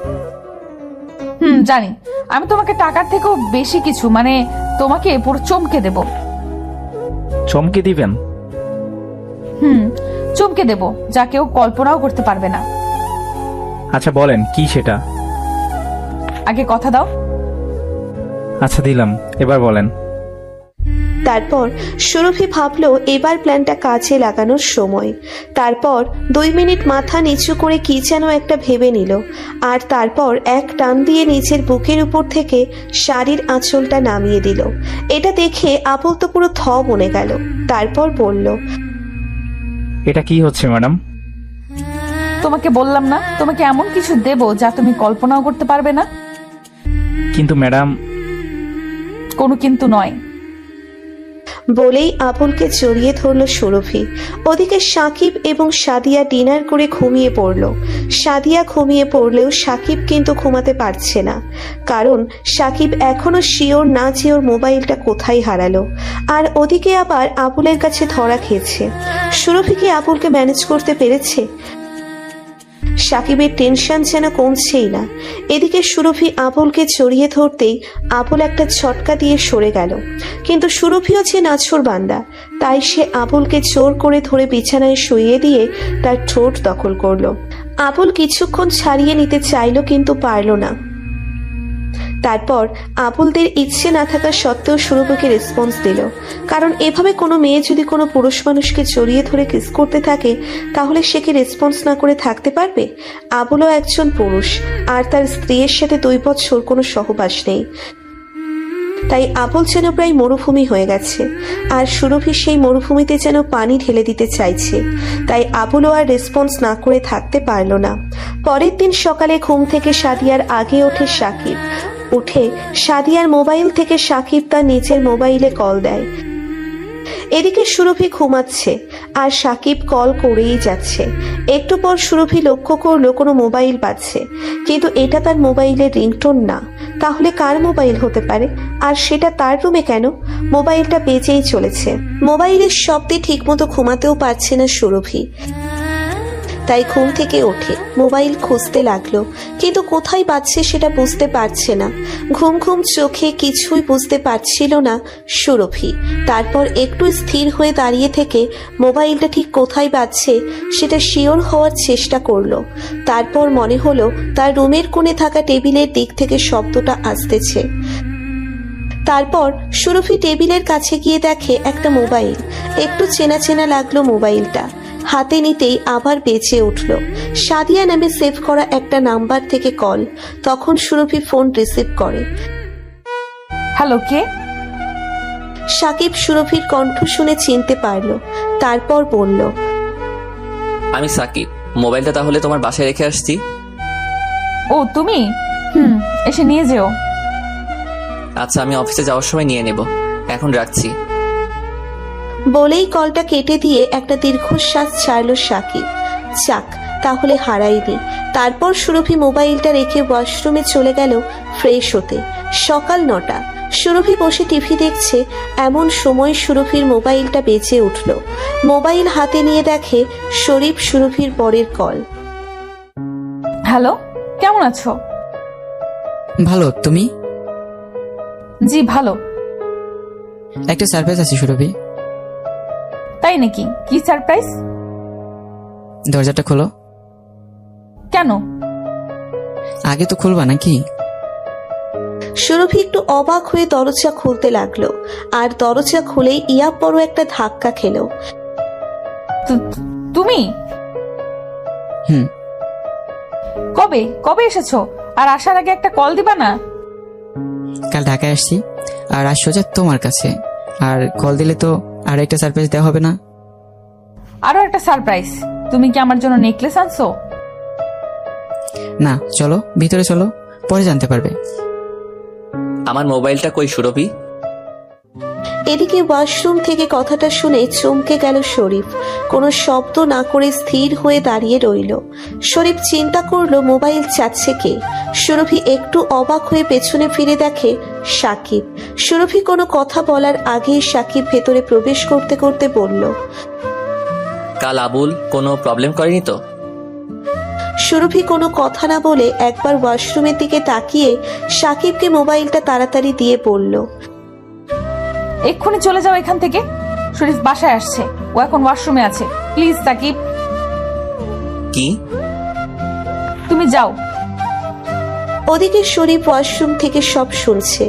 জানি। আমি তোমাকে টাকার থেকেও বেশি কিছু, মানে তোমাকে পুরো চমকে দেব।
চমকে দিবেন?
চমকে দেব, যা কেউ কল্পনাও করতে পারবে না।
আচ্ছা বলেন, কি সেটা?
আগে কথা দাও।
আচ্ছা দিলাম, এবার বলেন।
তারপর সুরভি ভাবলো এবার প্ল্যানটা কাজে লাগানোর সময়। তারপর 2 মিনিট মাথা নিচু করে কি যেন একটা ভেবে নিল, আর তারপর এক টান দিয়ে নিচের বুকের উপর থেকে শাড়ির আঁচলটা নামিয়ে দিল। এটা দেখে আবুল তো পুরো থ বনে গেল। তারপর বলল,
এটা কি হচ্ছে ম্যাডাম?
তোমাকে বললাম না, তোমাকে এমন কিছু দেব যা তুমি কল্পনাও করতে পারবে না।
কিন্তু ম্যাডাম।
কোনো কিন্তু নয়।
বলেই আবুলকে জড়িয়ে ধরল সুরভি। ওদিকে সাকিব এবং সাদিয়া ডিনার করে ঘুমিয়ে পড়ল। সাদিয়া ঘুমিয়ে পড়লেও সাকিব কিন্তু ঘুমাতে পারছে না, কারণ সাকিব এখনো শিওর না যে ওর মোবাইলটা কোথায় হারালো। আর ওদিকে আবার আবুলের কাছে ধরা খেয়েছে। সুরভি কি আবুলকে ম্যানেজ করতে পেরেছে? সাকিবের টেনশন যেন কমছেই না। এদিকে সুরভি আবুলকে জড়িয়ে ধরতেই আবুল একটা ঝটকা দিয়ে সরে গেল, কিন্তু সুরভিও যে নাছোড়বান্দা, তাই সে আবুলকে জোর করে ধরে বিছানায় শুইয়ে দিয়ে তার ঠোঁট দখল করলো। আবুল কিছুক্ষণ ছাড়িয়ে নিতে চাইল, কিন্তু পারল না। তারপর আবুলদের ইচ্ছে না থাকা সত্ত্বেও সুরভিকে রেসপন্স দিল, কারণ এভাবে কোনো মেয়ে যদি কোনো পুরুষ মানুষকে জড়িয়ে ধরে কিস করতে থাকে তাহলে সে কি রেসপন্স না করে থাকতে পারবে? আবুলও একজন পুরুষ, আর তার স্ত্রীর সাথে 2 বছর কোনো সহবাস নেই। তাই আবুল যেন প্রায় মরুভূমি হয়ে গেছে, আর সুরভি সেই মরুভূমিতে যেন পানি ঢেলে দিতে চাইছে। তাই আবুলও আর রেসপন্স না করে থাকতে পারল না। পরের দিন সকালে ঘুম থেকে সাদিয়ার আগে ওঠে সাকিব। উঠে সাদিয়ার মোবাইল থেকে সাকিব তার নিজের মোবাইলে কল দেয়। এদিকে সুরভি ঘুমাচ্ছে আর সাকিব কল করেই যাচ্ছে। একটু পর সুরভি লক্ষ্য করলো কোনো মোবাইল বাজছে, কিন্তু এটা তার মোবাইলের রিংটোন না। তাহলে কার মোবাইল হতে পারে? আর সেটা তার রুমে কেন? মোবাইলটা বেজেই চলেছে। মোবাইলের শব্দে ঠিকমতো ঘুমাতেও পারছে না সুরভি, তাই ঘুম থেকে ওঠে মোবাইল খুঁজতে লাগলো, কিন্তু কোথায় বাজছে সেটা বুঝতে পারছে না। ঘুম ঘুম চোখে কিছুই বুঝতে পারছিল না সুরভি। তারপর একটু স্থির হয়ে দাঁড়িয়ে থেকে মোবাইলটা ঠিক কোথায় বাজছে সেটা শিওর হওয়ার চেষ্টা করলো। তারপর মনে হলো তার রুমের কোণে থাকা টেবিলের দিক থেকে শব্দটা আসতেছে। তারপর সুরভি টেবিলের কাছে গিয়ে দেখে একটা মোবাইল। একটু চেনা চেনা লাগলো মোবাইলটা। হাতে নিতেই আবার বেঁচে উঠল। সাদিয়া নামে সেভ করা একটা নাম্বার থেকে কল। তখন সুরভি ফোন রিসিভ করে।
হ্যালো, কে?
সাকিব সুরভির কণ্ঠ শুনে চিনতে পারল। তারপর বলল,
আমি সাকিব। মোবাইলটা তাহলে তোমার বাসায় রেখে আসছি।
ও তুমি? এসে নিয়ে যেও।
আচ্ছা, আমি অফিসে যাওয়ার সময় নিয়ে নেব। এখন রাখছি।
বলেই কলটা কেটে দিয়ে একটা দীর্ঘশ্বাস ছাড়ল সাকিব। যাক, তাহলে হারাইনি। তারপর সুরভি মোবাইলটা রেখে ওয়াশরুমে চলে গেল ফ্রেশ হতে। সকাল 9টা। সুরভি বসে টিভি দেখছে, এমন সময় সুরভির মোবাইলটা বেজে উঠল। মোবাইল হাতে নিয়ে দেখে শরীফ সুরভির বরের কল।
হ্যালো, কেমন আছো?
ভালো, তুমি?
জি ভালো।
একটা সারপ্রাইজ আছে সুরভি।
তাই নাকি? কি সারপ্রাইজ?
দরজাটা খোলো।
কেন?
আগে তো খুলবা নাকি?
সুরভি একটু অবাক হয়ে দরজা খুলতে লাগলো, আর দরজা খুলেই ইয়া বড় একটা ধাক্কা খেলো।
তুমি
হুম।
কবে কবে এসেছো? আর আসার আগে একটা কল দিবা না?
কাল ঢাকায় আসছি, আর আজ সোজা তোমার কাছে। আর কল দিলে তো আর একটা সারপ্রাইজ দেওয়া হবে না?
আরো একটা সারপ্রাইজ? তুমি কি আমার জন্য নেকলেস আনছো?
না, চলো ভিতরে চলো, পরে জানতে পারবে।
আমার মোবাইলটা কই সুরভি?
এদিকে ওয়াশরুম থেকে কথাটা শুনে চমকে গেল শরীফ। কোনো শব্দ না করে স্থির হয়ে দাঁড়িয়ে রইল। শরীফ চিন্তা করলো মোবাইল চাচ্ছে কে। সুরভি একটু অবাক হয়ে পেছনে ফিরে দেখে সাকিব। সুরভি কোনো কথা বলার আগেই সাকিব ভেতরে প্রবেশ করতে করতে বলল,
কাল আবুল কোনো প্রবলেম করেনি তো?
সুরভি কোনো কথা না বলে একবার ওয়াশরুমের দিকে তাকিয়ে সাকিবকে মোবাইলটা তাড়াতাড়ি দিয়ে বলল,
এক্ষুনি চলে যাও এখান থেকে। শরীফ বাসায় আসছে, ও এখন ওয়াশরুমে আছে। প্লিজ সাকিব,
কি?
তুমি যাও।
ওদিকে শরীফ ওয়াশরুম থেকে সব শুনছে।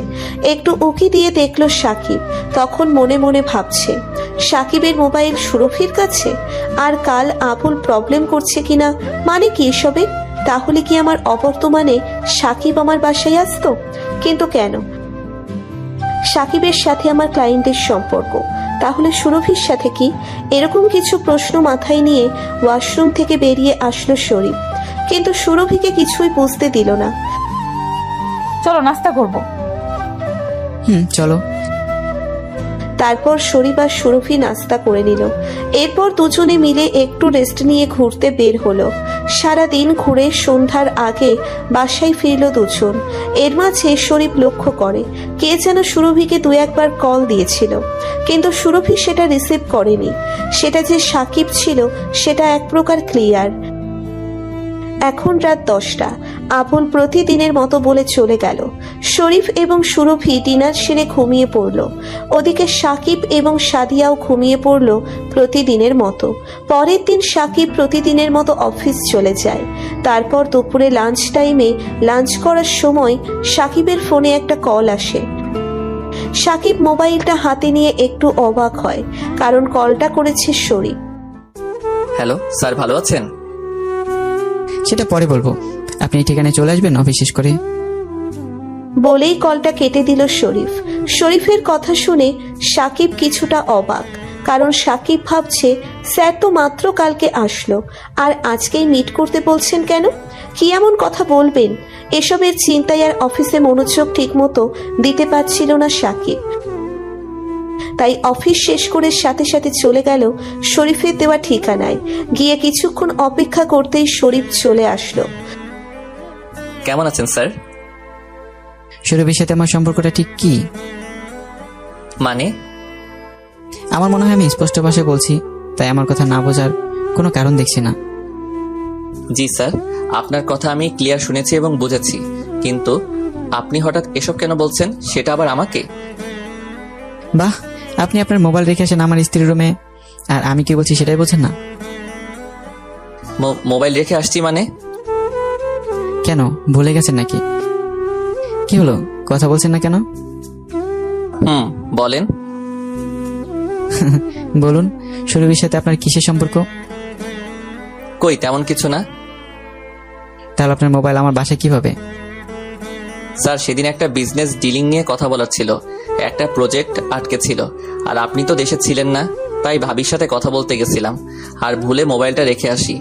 একটু উকি দিয়ে দেখলো সাকিব। তখন মনে মনে ভাবছে, সাকিবের মোবাইল সুরভির কাছে, আর কাল আবুল প্রবলেম করছে কিনা, মানে কি এসবে? তাহলে কি আমার অবর্তমানে সাকিব আমার বাসায় আসতো? কিন্তু কেন? সাকিবের সাথে আমার ক্লায়েন্টের সম্পর্ক, তাহলে সুরভির সাথে কি? এরকম কিছু প্রশ্ন মাথায় নিয়ে ওয়াশরুম থেকে বেরিয়ে আসলো শরীফ, কিন্তু সুরভিকে কিছুই বুঝতে দিল না।
চলো নাস্তা করব।
চলো।
তারপর শরীফ আর সুরভি নাস্তা করে নিল। এরপর দুজনে মিলে একটু রেস্ট নিয়ে ঘুরতে বের হলো। সারাদিন ঘুরে সন্ধ্যার আগে বাসায় ফিরল দুজন। এর মাঝে শরীফ লক্ষ্য করে কে যেন সুরভিকে 2-1বার কল দিয়েছিল, কিন্তু সুরভি সেটা রিসিভ করেনি। সেটা যে সাকিব ছিল সেটা এক প্রকার ক্লিয়ার। এখন রাত 10টা। আবুল প্রতিদিনের মতো বলে চলে গেল। শরীফ এবং সুরভি ডিনার সেরে ঘুমিয়ে পড়ল। ওদিকে সাকিব এবং সাদিয়াও ঘুমিয়ে পড়ল প্রতিদিনের মতো। পরের দিন সাকিব প্রতিদিনের মতো অফিস চলে যায়। তারপর দুপুরে লাঞ্চ টাইমে লাঞ্চ করার সময় সাকিবের ফোনে একটা কল আসে। সাকিব মোবাইলটা হাতে নিয়ে একটু অবাক হয়, কারণ কলটা করেছে শরীফ।
হ্যালো স্যার, ভালো আছেন?
সেটা পরে বলবো, আপনি এই ঠিকানায় চলে আসবেন অফিস শেষ করে।
বলেই কলটা কেটে দিল শরীফ। শরীফের কথা শুনে সাকিব কিছুটা অবাক, কারণ সাকিব ভাবছে স্যার তো মাত্র কালকে আসলো, আর আজকেই মিট করতে বলছেন কেন? কি এমন কথা বলবেন? এসবের চিন্তায় আর অফিসে মনোযোগ ঠিকমতো দিতে পারছিল না সাকিব। তাই অফিস শেষ করে সাথে সাথে চলে গেল শরীফের দেওয়া ঠিকানায়। গিয়ে কিছুক্ষণ অপেক্ষা করতেই শরীফ চলে আসলো।
কেমন আছেন স্যার?
সুরভির সাথে আমার সম্পর্কটা ঠিক কি?
মানে?
আমার মনে হয় আমি স্পষ্ট ভাষায় বলছি, তাই আমার কথা না বোঝার কোনো কারণ দেখছি না।
জি স্যার, আপনার কথা আমি ক্লিয়ার শুনেছি এবং বুঝেছি, কিন্তু আপনি হঠাৎ এসব কেন বলছেন, সেটা আবার আমাকে?
বাহ, আপনি আপনার মোবাইল রেখে আসেন আমার স্ত্রীর রুমে, আর আমি কি বলছি সেটাই বলছেন না?
মোবাইল রেখে আসছি মানে?
কেন, ভুলে গেছেন নাকি? কি হলো, কথা বলছেন না কেন?
বলেন।
বলুন, সুরভির সাথে আপনার কিসের সম্পর্ক?
কই, তেমন কিছু না।
তাহলে আপনার মোবাইল আমার বাসায় কিভাবে?
স্যার, সেদিন একটা বিজনেস ডিলিং নিয়ে কথা বলার ছিল, একটা প্রজেক্ট আটকে ছিল, আর আপনি তো দেশে ছিলেন না, তাই ভাবির সাথে কথা বলতে গেছিলাম, আর ভুলে মোবাইলটা রেখে আসি।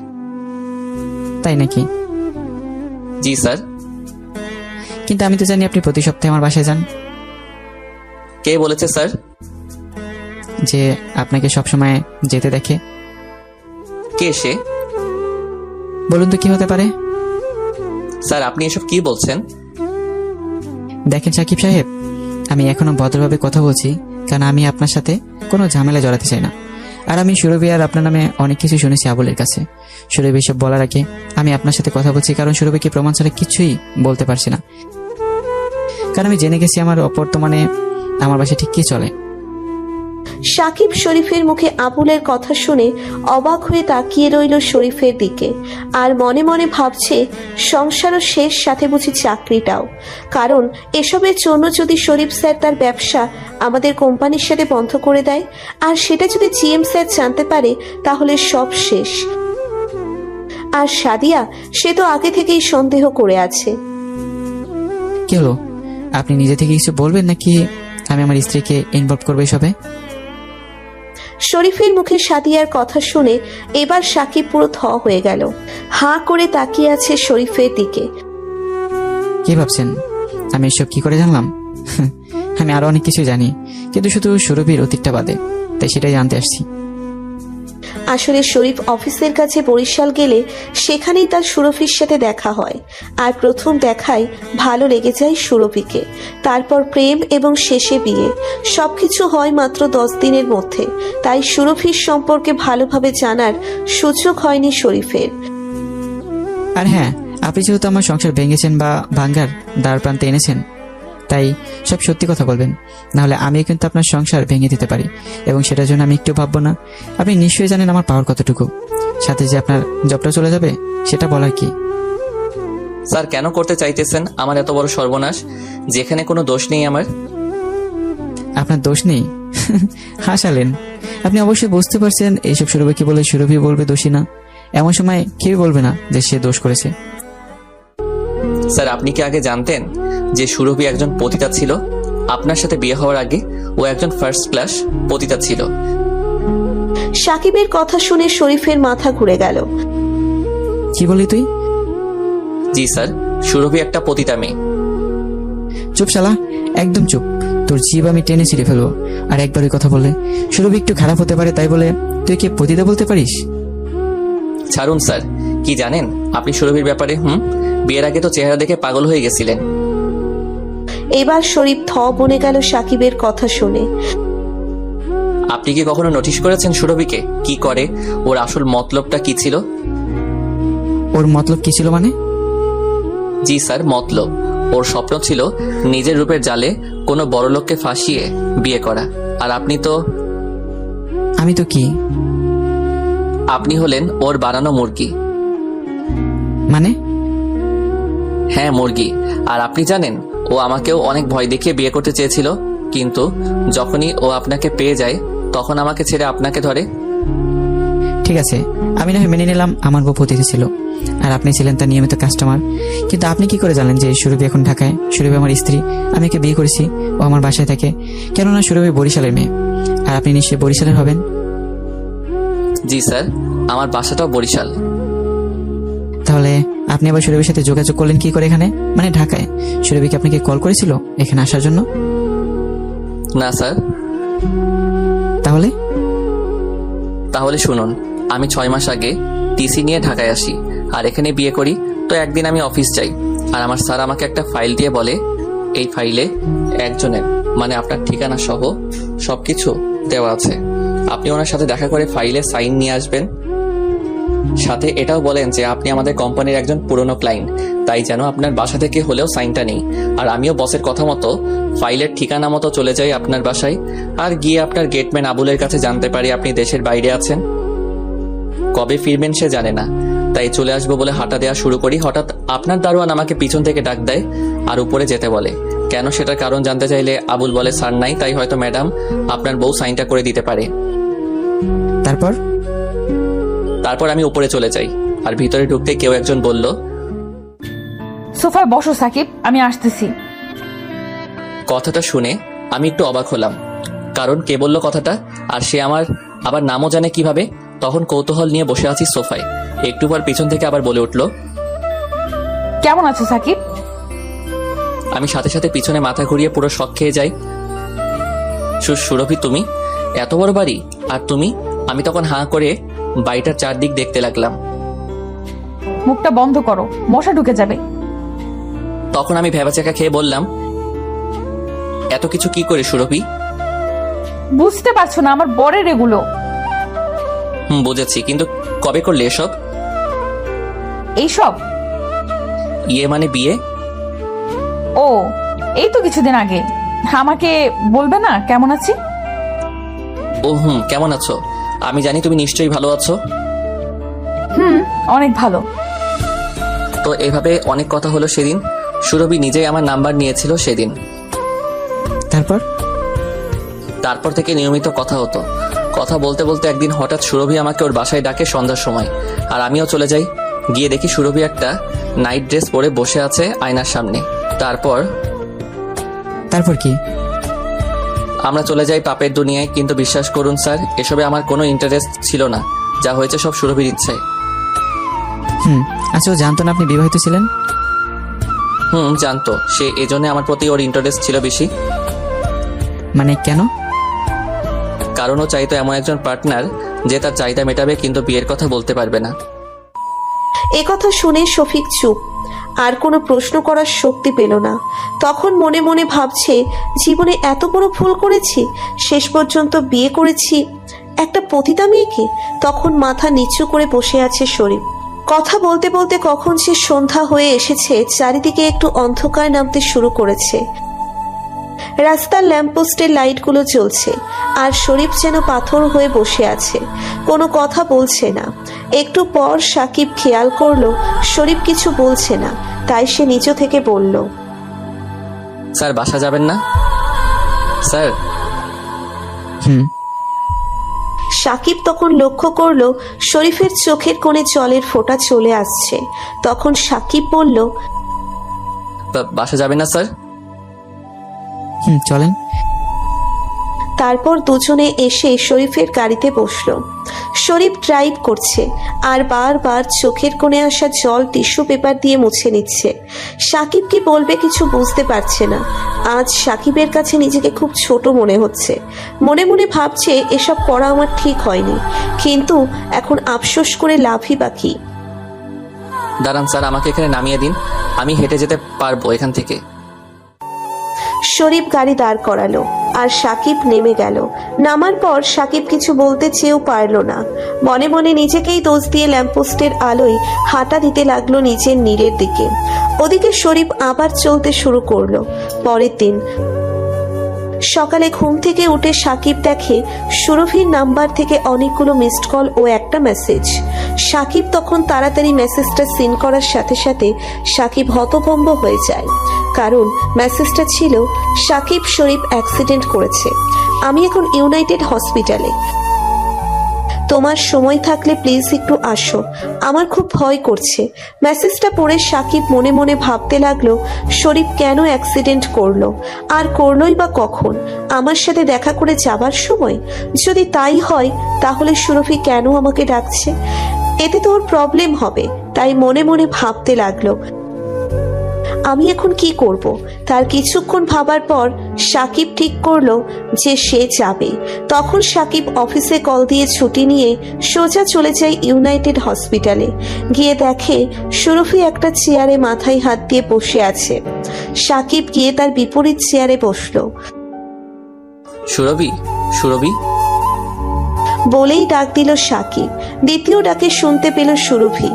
তাই নাকি?
জি স্যার।
কিন্তু আমি তো জানি আপনি প্রতি সপ্তাহে আমার বাসায় যান।
কে বলেছে স্যার?
যে আপনাকে সবসময় যেতে দেখে।
কে সে?
বলুন তো কি হতে পারে?
স্যার, আপনি এসব কি বলছেন?
দেখেন সাকিব সাহেব, আমি এখনো ভদ্রভাবে কথা বলছি, কারণ আমি আপনার সাথে কোনো ঝামেলা জড়াতে চাই না। আর আমি সুরভি আর আপনার নামে অনেক কিছু শুনেছি আবুলের কাছে। সুরভি এসব বলার আগে আমি আপনার সাথে কথা বলছি, কারণ সুরভিকে প্রমাণ ছাড়া কিছুই বলতে পারছি না। কারণ আমি জেনে গেছি আমার বর্তমানে আমার বাসায় ঠিক কি চলে।
সাকিব শরীফের মুখে আবুলের কথা শুনে অবাক হয়ে তাকিয়ে রইল শরীফের দিকে, আর মনে মনে ভাবছে সংসারও শেষ, সাথে বুঝি চাকরিটাও। কারণ এসবের জন্য যদি শরীফ স্যার তার ব্যবসা আমাদের কোম্পানির সাথে বন্ধ করে দেয়, আর সেটা যদি জিএম স্যার জানতে পারে, তাহলে সব শেষ। আর সাদিয়া, সে তো আগে থেকেই সন্দেহ করে আছে।
কি হলো, আপনি নিজে থেকে কিছু বলবেন নাকি আমি আমার স্ত্রীকে ইনভলভ করবো এসবে?
শরীফের মুখে সাদিয়ার কথা শুনে এবার সাকিব পুরো থ হয়ে গেল। হাঁ করে তাকিয়ে আছে শরীফের দিকে।
কি ভাবছেন আমি এসব কি করে জানলাম? আমি আরো অনেক কিছু জানি, কিন্তু শুধু সুরভির অতীতটা বাদে, তাই সেটাই জানতে আসছি।
আসলে শরীফ অফিসের কাছে বরিশাল গেলে সেখানেই তার সুরভির সাথে দেখা হয়, আর প্রথম দেখায় ভালো লেগে যায় সুরভিকে। তারপর প্রেম এবং শেষে বিয়ে। সবকিছু হয় মাত্র 10 দিনের মধ্যে, তাই সুরভির সম্পর্কে ভালোভাবে জানার সুযোগ হয়নি শরীফের।
আর হ্যাঁ, আপনি যেহেতু আমার সংসার ভেঙেছেন বা ভাঙ্গার দ্বার প্রান্তে এনেছেন, তাই সব সত্যি কথা বলবেন, নাহলে আমিও কিন্তু আপনার সংসার ভেঙে দিতে পারি, এবং সেটার জন্য আমি একটু ভাববো না। আপনি নিশ্চয়ই জানেন আমার পাওয়ার কতটুকু, সাথে যে আপনার জবটা চলে যাবে সেটা বলার কি?
স্যার, কেন করতে চাইতেছেন আমার এত বড় সর্বনাশ, যেখানে কোনো দোষ নেই আমার?
আপনার দোষ নেই? হাসালেন। আপনি অবশ্যই বুঝতে পারছেন এইসব সুরভিকে বলে সুরভি বলবে দোষী না। এমন সময় কেউ বলবে না যে সে দোষ করেছে।
স্যার, আপনি কি আগে জানতেন যে সুরভি একজন পতিতা ছিল? আপনার সাথে বিয়ে হওয়ার আগে ও একজন ফার্স্ট ক্লাস পতিতা ছিল।
সাকিবের কথা শুনে শরীফের মাথা ঘুরে গেল।
কি বলি তুই?
জি স্যার, সুরভি একটা পতিতা মেয়ে।
চুপ শালা, একদম চুপ। তোর জীব আমি টেনে ছিঁড়ে ফেলবো। আর একবার ওই কথা বললে সুরভি একটু খারাপ হতে পারে, তাই বলে তুই কি পতিতা বলতে পারিস?
ছাড়ুন স্যার, কি জানেন আপনি সুরভির ব্যাপারে? বিয়ের আগে তো চেহারা দেখে পাগল হয়ে গেছিলেন।
এবার শরীফ থ বনে গেল সাকিবের কথা শুনে।
আপনি কি কখনো নোটিশ করেছেন সুরভিকে কি করে, ওর আসল মতলবটা কি ছিল?
ওর মতলব কি ছিল মানে?
জি স্যার, মতলব ওর স্বপ্ন ছিল নিজের রূপের জালে কোনো বড়লোককে ফাঁসিয়ে বিয়ে করা। আর আপনি তো
আমি তো কি
আপনি হলেন ওর বানানো মুরগি।
মানে?
হ্যাঁ, মুরগি। আর আপনি জানেন, ও আমাকেও অনেক ভয় দেখিয়ে বিয়ে করতে চেয়েছিল, কিন্তু যখনই ও আপনাকে পেয়ে যায় তখন আমাকে ছেড়ে আপনাকে ধরে।
ঠিক আছে, আমি না হয় মেনে নিলাম আমার বউ পতিতা ছিল আর আপনি ছিলেন তার নিয়মিত কাস্টমার, কিন্তু আপনি কি করে জানলেন যে সুরভি এখন ঢাকায়? সুরভি আমার স্ত্রী, আমি ওকে বিয়ে করেছি, ও আমার বাসায় থাকে। কেননা সুরভি বরিশালের মেয়ে, আর আপনি নিশ্চয়ই বরিশালের হবেন।
জি স্যার, আমার বাসাটাও বরিশাল।
তাহলে আপনি আবার সুরভির সাথে যোগাযোগ করলেন কি করে এখানে, মানে ঢাকায়? সুরভি কি আপনাকে কল করেছিল এখানে আসার জন্য?
না স্যার।
তাহলে
শুনুন, আমি 6 মাস আগে টিসি নিয়ে ঢাকায় আসি আর এখানে বিয়ে করি। তো একদিন আমি অফিস যাই আর আমার স্যার আমাকে একটা ফাইল দিয়ে বলে, এই ফাইলে একজনের, মানে আপনার ঠিকানা সহ সবকিছু দেওয়া আছে। আপনি ওনার সাথে দেখা করে ফাইলে সাইন নিয়ে আসবেন। সাথে এটাও বলেন যে আপনি আমাদের কোম্পানির একজন পুরনো ক্লায়েন্ট, তাই যেন আপনার বাসা থেকে হলেও সাইনটা নেই। আর আমিও বসের কথা মতো ফাইলের ঠিকানা মতো চলে যাই আপনার বাসায়, আর গিয়ে আপনার গেটম্যান আবুলের কাছে জানতে পারি আপনি দেশের বাইরে আছেন। কবে ফিরবেন সে জানে না, তাই চলে আসবো বলে হাঁটা দেওয়া শুরু করি। হঠাৎ আপনার দারোয়ান আমাকে পিছন থেকে ডাক দেয় আর উপরে যেতে বলে। কেন সেটার কারণ জানতে চাইলে আবুল বলে, স্যার নাই, তাই হয়তো ম্যাডাম আপনার বউ সাইনটা করে দিতে পারে। তারপর আমি উপরে চলে যাই আর ভিতরে ঢুকতে কেউ একজন বলল,
সোফায় বসো সাকিব, আমি আসতেছি।
কথাটা শুনে আমি একটু অবাক হলাম, কারণ কে বলল কথাটা আর সে আমার আবার নামও জানে কিভাবে। তখন কৌতূহল নিয়ে বসে আছি সোফায়। একটু পর পিছন থেকে আবার বলে উঠল,
কেমন আছো সাকিব?
আমি সাথে সাথে পিছনে মাথা ঘুরিয়ে পুরো শক খেয়ে যাই। সুরভি, তুমি? এত বড় বাড়ি, আর তুমি? আমি তখন হাঁ করে বাড়িটার চারদিক দেখতে লাগলাম।
মুখটা বন্ধ করো, মশা ঢুকে যাবে।
তখন আমি ভেবাচাকা খেয়ে বললাম, এত কিছু কি করে সুরভি?
বুঝতে পারছো না আমার বরের এগুলো?
বুঝেছি, কিন্তু কবে করলে এসব?
এইসব
ইয়ে মানে বিয়ে?
ও, এই তো কিছুদিন আগে। আমাকে বলবে না কেমন আছি?
ও কেমন আছো? আমি জানি তুমি নিশ্চয়ই ভালো আছো।
অনেক ভালো।
তো এভাবে অনেক কথা হলো সেদিন। সুরভি নিজেই আমার নাম্বার নিয়েছিল সেদিন। তারপর থেকে নিয়মিত কথা হতো। কথা বলতে বলতে একদিন হঠাৎ সুরভি আমাকে ওর বাসায় ডাকে সন্ধ্যার সময়, আর আমিও চলে যাই। গিয়ে দেখি সুরভি একটা নাইট ড্রেস পরে বসে আছে আয়নার সামনে।
তারপর কি?
আমরা চলে যাই পাপের দুনিয়ায়। কিন্তু বিশ্বাস করুন স্যার, এসবে আমার কোনো ইন্টারেস্ট ছিল না। যা হয়েছে সব সুরভির ইচ্ছায়।
আচ্ছা, ও জানতো না আপনি বিবাহিত ছিলেন?
জানতো। সে এজন্য আমার প্রতি ওর ইন্টারেস্ট ছিল বেশি।
মানে কেন?
কারণ ও চাইতো এমন একজন পার্টনার যে তার চাহিদা মেটাবে, কিন্তু বিয়ের কথা বলতে পারবে না।
একথা শুনে শফিক চুপ, আর কোনো প্রশ্ন করার শক্তি পেল না। তখন মনে মনে ভাবছে, জীবনে এত বড় ভুল করেছি, শেষ পর্যন্ত বিয়ে করেছি একটা পতিতা মেয়েকে। তখন মাথা নিচু করে বসে আছে শরীফ। কথা বলতে বলতে কখন সে সন্ধ্যা হয়ে এসেছে, চারিদিকে একটু অন্ধকার নামতে শুরু করেছে। রাস্তার ল্যাম্পপোস্টের লাইটগুলো জ্বলছে, আর শরীফ যেন পাথর হয়ে বসে আছে, কোনো কথা বলছে না। একটু পর সাকিব খেয়াল করলো শরীফ কিছু বলছে না, তাই সে নিচু থেকে বলল,
স্যার বাসা যাবেন না? স্যার।
সাকিব তখন লক্ষ্য করলো শরীফের চোখের কোণে জলের ফোঁটা চলে আসছে। তখন সাকিব বলল,
বাসা যাবেন না স্যার?
চলেন।
তারপর দুজনে এসে শরীফের গাড়িতে বসলো। শরীফ ড্রাইভ করছে আর বারবার চোখের কোণে আসা জল টিস্যু পেপার দিয়ে মুছে নিচ্ছে। সাকিব কি বলবে কিছু বুঝতে পারছে না। আজ সাকিবের কাছে নিজেকে খুব ছোট মনে হচ্ছে। মনে মনে ভাবছে, এসব করা আমার ঠিক হয়নি, কিন্তু এখন আফসোস করে লাভই বাকি।
দাঁড়ান স্যার, আমাকে এখানে নামিয়ে দিন, আমি হেঁটে যেতে পারবো এখান থেকে।
শরীফ গাড়ি দাঁড় করালো আর সাকিব নেমে গেল। নামার পর সাকিব কিছু বলতে চেয়েও পারল না। মনে মনে নিজেকেই দোষ দিয়ে ল্যাম্পপোস্টের আলোয় হাঁটা দিতে লাগলো নিজের নীড়ের দিকে। ওদিকে শরীফ আবার চলতে শুরু করলো। পরের দিন সকালে ঘুম থেকে উঠে সাকিব দেখে সুরভির নাম্বার থেকে অনেকগুলো মিসড কল ও একটা মেসেজ। সাকিব তখন তাড়াতাড়ি মেসেজটা সিন করার সাথে সাথে সাকিব হতভম্ব হয়ে যায়, কারণ মেসেজটা ছিল, সাকিব শরীফ অ্যাক্সিডেন্ট করেছে, আমি এখন ইউনাইটেড হসপিটালে, তোমার সময় থাকলে প্লিজ একটু আসো, আমার খুব ভয় করছে। মেসেজটা পড়ে সাকিব মনে মনে ভাবতে লাগলো, শরীফ কেন অ্যাক্সিডেন্ট করলো, আর করলোই বা কখন? আমার সাথে দেখা করে যাবার সময়? যদি তাই হয় তাহলে সুরভি কেন আমাকে ডাকছে? এতে তো ওর প্রবলেম হবে। তাই মনে মনে ভাবতে লাগলো, আমি এখন কি করব? তার কিছুক্ষণ ভাবার পর সাকিব ঠিক করলো যে সে যাবে। তখন সাকিব অফিসে কল দিয়ে ছুটি নিয়ে সোজা চলে যায় ইউনাইটেড হসপিটালে। গিয়ে দেখে সুরভি একটা চেয়ারে মাথায় হাত দিয়ে বসে আছে। সাকিব গিয়ে তার বিপরীত চেয়ারে বসলো।
সুরভি, সুরভি
বলেই ডাক দিল সাকিব। দ্বিতীয় ডাকে শুনতে পেল সুরভি।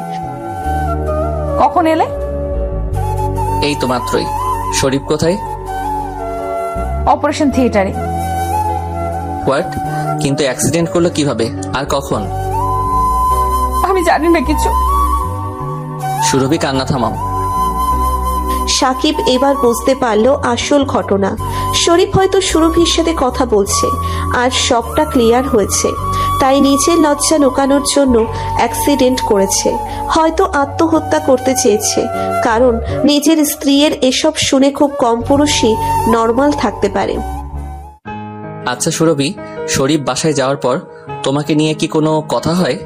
কখন এলে?
এই তো মাত্রই। শরীফ কোথায়?
অপারেশন থিয়েটারে।
হোয়াট? কিন্তু অ্যাক্সিডেন্ট করলো কিভাবে আর কখন?
আমি জানি না কিছু।
সুরভি, কান্না থামাও।
সাকিব এবার বুঝতে পারলো আসল ঘটনা। শরীফ হয়তো সুরভির সাথে কথা বলছে আর সবটা ক্লিয়ার হয়েছে, তাই নিজের লজ্জা লুকানোর জন্য অ্যাক্সিডেন্ট করেছে। হয়তো আত্মহত্যা করতে চেয়েছে, কারণ নিজের স্ত্রীর এসব শুনে খুব কম পুরুষই নর্মাল থাকতে পারে।
আচ্ছা সুরভি, শরীফ বাসায় যাওয়ার পর তোমাকে নিয়ে কি কোনো কথা হয়?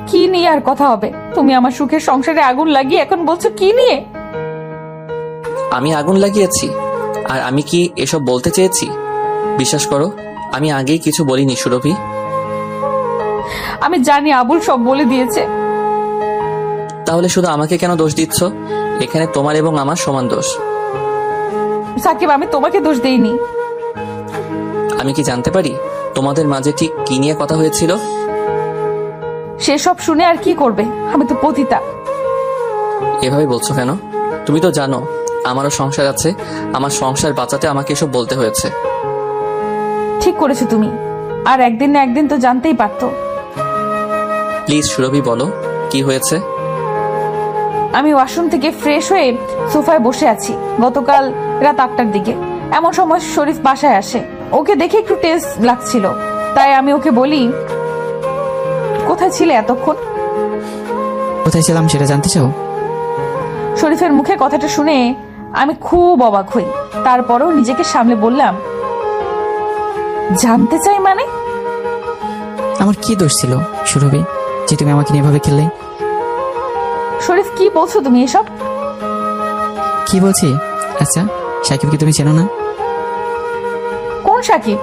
কি নিয়ে আর কথা হবে? তুমি আমার সুখের সংসারে আগুন লাগিয়ে এখন বলছো কি নিয়ে?
আমি আগুন লাগিয়েছি? আর আমি কি এসব বলতে চেয়েছি? বিশ্বাস করো, আমি আগেই কিছু বলিনি সুরভি।
আমি জানি আবুল সব বলে দিয়েছে।
তাহলে শুধু আমাকে কেন দোষ দিচ্ছ? এখানে তোমার এবং আমার সমান দোষ।
সাকিব, আমি তোমাকে দোষ দেইনি।
আমি কি জানতে পারি তোমাদের মাঝে ঠিক কি নিয়ে কথা হয়েছিল?
সেসব শুনে আর কি করবে? আমি তো পতিতা।
এভাবে বলছো কেন? তুমি তো জানো আমারও সংসার আছে। আমার সংসার বাঁচাতে আমাকে এসব বলতে হয়েছে।
ঠিক করেছো তুমি, আর একদিন না একদিন তো জানতেই পারতো।
প্লিজ সুরভি, বলো কি হয়েছে।
আমি ওয়াশরুম থেকে ফ্রেশ হয়ে সোফায় বসে আছি গতকাল রাত 8টার দিকে। এমন সময় শরীফ বাসায় আসে। ওকে দেখে একটু টেস্ট লাগছিল, তাই আমি ওকে বলি, কোথায় ছিলে এতক্ষণ?
কোথায় ছিলাম সেটা জানতে চাও?
শরীফের মুখে কথাটা শুনে আমি খুব অবাক হই। তারপরেও নিজেকে সামলে বললাম, জানতে চাই মানে?
আমার কি দোষ ছিল সুরভি যে তুমি আমাকে নিয়ে এভাবে খেললে?
শরীফ, কি বলছো তুমি এসব?
কি বলছি? আচ্ছা, সাকিবকে তুমি চেনো না?
কোন সাকিব?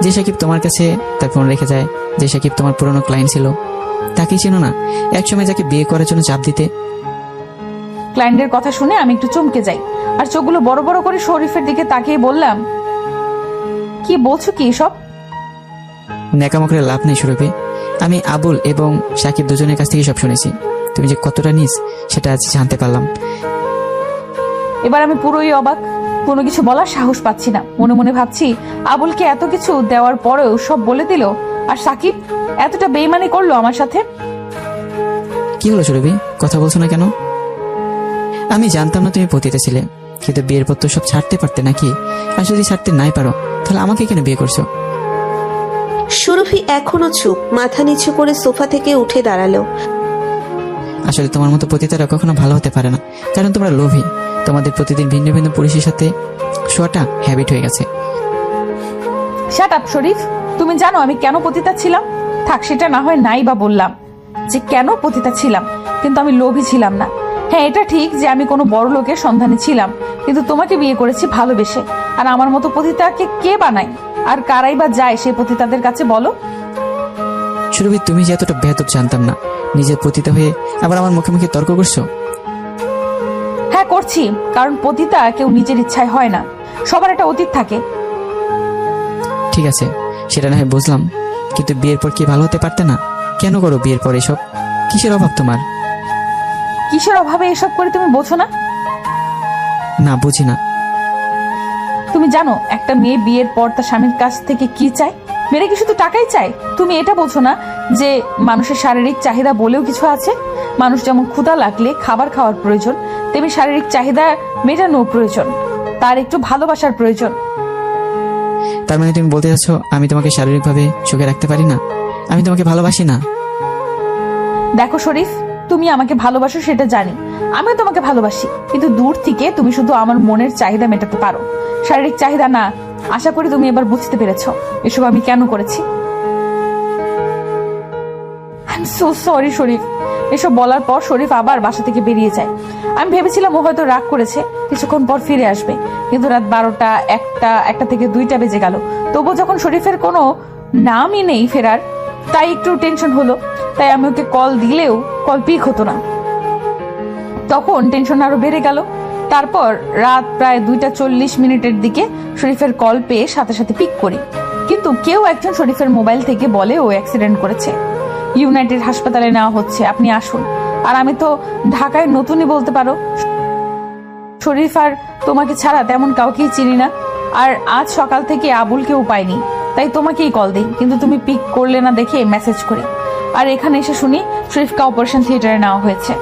যে সাকিব তোমার কাছে তার ফোন রেখে যায়, যে সাকিব তোমার পুরনো ক্লায়েন্ট ছিল, তাকেই চেনো না? একসময় যাকে বিয়ে করার জন্য চাপ দিতে।
ক্লায়েন্টের কথা শুনে আমি একটু চমকে যাই আর চোখগুলো বড় বড় করে শরীফের দিকে তাকিয়ে বললাম, কি বলছো কি এসব?
ন্যাকামো করে লাভ নেই সুরভি। আমি আবুল এবং সাকিব দুজনের কাছ থেকে সব শুনেছি। তুমি যে কতটা নিস সেটা আজ জানতে পারলাম।
এবার আমি পুরোই অবাক। কোনো কিছু বলার সাহস পাচ্ছি না। মনে মনে ভাবছি, আবুলকে এত কিছু দেওয়ার পরেও সব বলে দিল, আর সাকিব এতটা বেইমানি করলো আমার সাথে।
কি হলো সুরভি, কথা বলছো না কেন? আমি জানতাম না তুমি পতিতা ছিলে, কিন্তু বিয়ের পর তো সব ছাড়তে পারতে নাকি? আর যদি ছাড়তে নাই পারো তাহলে আমাকে কেন বিয়ে করছো?
সুরভি এখনো চুপ, মাথা নিচু করে সোফা থেকে উঠে দাঁড়ালো।
আসলে তোমার মতো পতিতারা কখনো ভালো হতে পারে না, কারণ তোমরা লোভী। তোমাদের প্রতিদিন ভিন্ন ভিন্ন পুরুষের সাথে শোয়াটা হ্যাবিট হয়ে গেছে।
শাট আপ শরীফ, তুমি জানো আমি কেন পতিতা ছিলাম? থাক, সেটা না হয় নাই বা বললাম যে কেন পতিতা ছিলাম, কিন্তু আমি লোভী ছিলাম না। হ্যাঁ, এটা ঠিক যে আমি কোনো বড় লোকের সন্ধানে ছিলাম, কিন্তু তোমাকে বিয়ে করেছি ভালোবেসে। আর আমার মতো পতিতাকে কে বানায়? আর কারাই বা যায় সেই পতিতাদের কাছে, বলো?
সুরভি, তুমি যে এতটা বেয়াদব জানতাম না। নিজের পতিতা হয়ে আবার আমার মুখে মুখে তর্ক করছো।
হ্যাঁ করছি, করছি কারণ পতিতা কেউ নিজের ইচ্ছায় হয় না, সবার একটা অতীত থাকে।
ঠিক আছে, সেটা না হয় বুঝলাম, কিন্তু বিয়ের পর কি ভালো হতে পারতে না? কেন করো বিয়ের পর এসব? কিসের অভাব তোমার?
কিসের অভাবে এসব করে তুমি বোঝো না?
না, বুঝি না।
তুমি জানো একটা মেয়ে বিয়ের পর তার স্বামীর কাছ থেকে কি চায়? মেয়েরা কি শুধু টাকাই চায়? তুমি এটা বোঝো না যে মানুষের শারীরিক চাহিদা বলেও কিছু আছে? মানুষ যেমন ক্ষুধা লাগলে খাবার খাওয়ার প্রয়োজন, তেমনি শারীরিক চাহিদা মেটানো প্রয়োজন, তার একটু ভালোবাসার প্রয়োজন।
তার মানে তুমি বলতে চাচ্ছ আমি তোমাকে শারীরিকভাবে সুখে রাখতে পারি না? আমি তোমাকে ভালোবাসি না?
দেখো শরীফ, তুমি আমাকে ভালোবাসো সেটা জানি, আমিও তোমাকে ভালোবাসি, কিন্তু দূর থেকে তুমি শুধু আমার মনের চাহিদা মেটাতে পারো, শারীরিক চাহিদা না। আশা করি তুমি এবার বুঝতে পেরেছো এসব আমি কেন করেছি। আই এম সো সরি শরীফ। এসব বলার পর শরীফ আবার বাসা থেকে বেরিয়ে যায়। আমি ভেবেছিলাম ও হয়তো রাগ করেছে, কিছুক্ষণ পর ফিরে আসবে, কিন্তু রাত 12টা, 1টা থেকে 2টা বেজে গেল। তবুও যখন শরীফের কোনো নামই নেই ফেরার, তাই একটু টেনশন হলো। তাই আমি ওকে কল দিলেও কল পিক হতো না, তখন টেনশন আরো বেড়ে গেল। তারপর রাত প্রায় 2:40 দিকে শরীফের কল পেয়ে সাথে সাথে পিক করি, কিন্তু কেউ একজন শরীফের মোবাইল থেকে বলে ও অ্যাক্সিডেন্ট করেছে, ইউনাইটেড হাসপাতালে নেওয়া হচ্ছে, আপনি আসুন। আর আমি তো ঢাকায় নতুনই বলতে পারো, শরীফ আর তোমাকে ছাড়া তেমন কাউকেই চিনি না, আর আজ সকাল থেকে আবুলকেও পাইনি, তাই তোমাকেই কল দিই, কিন্তু তুমি পিক করলে না দেখে মেসেজ করি। আর এখানে এসে শুনি শরীফকে অপারেশন থিয়েটারে নেওয়া হয়েছে।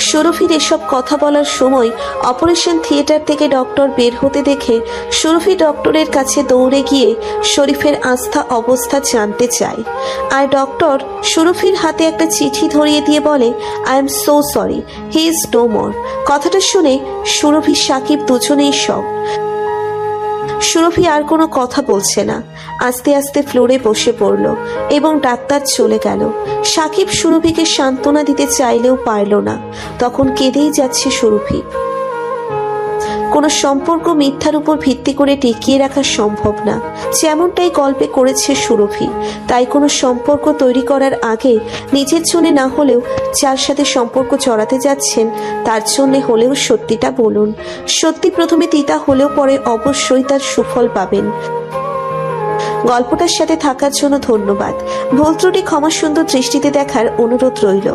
সুরভির এসব কথা বলার সময় অপারেশন থিয়েটার থেকে ডক্টর বের হতে দেখে সুরভি ডক্টরের কাছে দৌড়ে গিয়ে শরীফের আস্থা অবস্থা জানতে চায়। আর ডক্টর সুরভির হাতে একটা চিঠি ধরিয়ে দিয়ে বলে, I am so sorry, he is no more. কথাটা শুনে সুরভি সাকিব দুজনেই শক। সুরভি আর কোনো কথা বলছে না, আস্তে আস্তে ফ্লোরে বসে পড়ল এবং ডাক্তার চলে গেল। সাকিব সুরভিকে সান্ত্বনা দিতে চাইলেও পারল না, তখন কেঁদেই যাচ্ছে সুরভি। কোনো সম্পর্ক মিথ্যার উপর ভিত্তি করে টিকিয়ে রাখা সম্ভব না, যেমনটাই গল্পে করেছে সুরভি। তাই কোনো সম্পর্ক তৈরি করার আগে নিজের জন্য না হলেও যার সাথে সম্পর্ক জড়াতে যাচ্ছেন তার জন্য হলেও সত্যিটা বলুন। সত্যি প্রথমে তিতা হলেও পরে অবশ্যই তার সুফল পাবেন। গল্পটার সাথে থাকার জন্য ধন্যবাদ। ভুল ত্রুটি ক্ষমা সুন্দর দৃষ্টিতে দেখার অনুরোধ রইল।